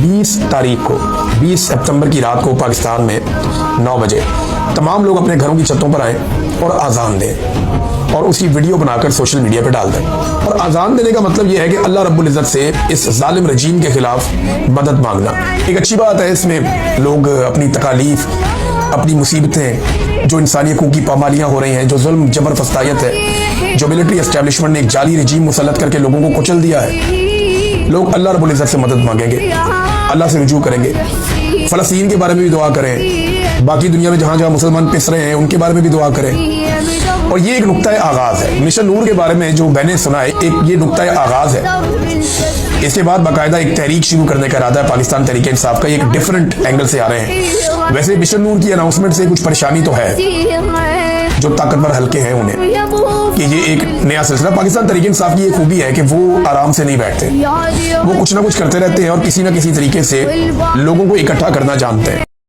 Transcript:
20 तारीख को 20 सितंबर की रात को पाकिस्तान में 9 बजे तमाम लोग अपने घरों की छतों पर आए और अजान दें और उसकी वीडियो बनाकर सोशल मीडिया पे डाल दें। और अजान देने का मतलब यह है कि अल्लाह रब्बुल इज़्ज़त से इस जालिम रजीम के खिलाफ मदद मांगना। एक अच्छी बात है, इसमें लोग अपनी तकालीफ, अपनी मुसीबतें, जो इंसानी हकूक़ की पामालियाँ हो रही हैं, जो जुल्म जबर फस्तायत है, जो मिलिट्री एस्टेब्लिशमेंट ने एक जाली रजीम मुसल्लत करके लोगों को कुचल दिया है, लोग अल्लाह रब्बुल इज़्ज़त से मदद मांगेंगे, अल्लाह से रुजू करेंगे। फ़लस्तीन के बारे में भी दुआ करें, बाकी दुनिया में जहाँ जहाँ मुसलमान पिस रहे हैं उनके बारे में भी दुआ करें। और ये एक नुक्ता आगाज़ है। मिशन नूर के बारे में जो मैंने सुना है, एक ये नुक्ता आगाज़ है। इसके बाद बाकायदा एक तहरीक शुरू करने का इरादा है पाकिस्तान तहरीक इंसाफ का। ये एक डिफरेंट एंगल से आ रहे हैं। वैसे मिशन नूर की अनाउंसमेंट से कुछ परेशानी तो है, जो ताकतवर हल्के हैं उन्हें, कि ये एक नया सिलसिला। पाकिस्तान तहरीक इंसाफ की ये खूबी है कि वो आराम से नहीं बैठते, वो कुछ ना कुछ करते रहते हैं और किसी ना किसी तरीके से लोगों को इकट्ठा करना जानते हैं।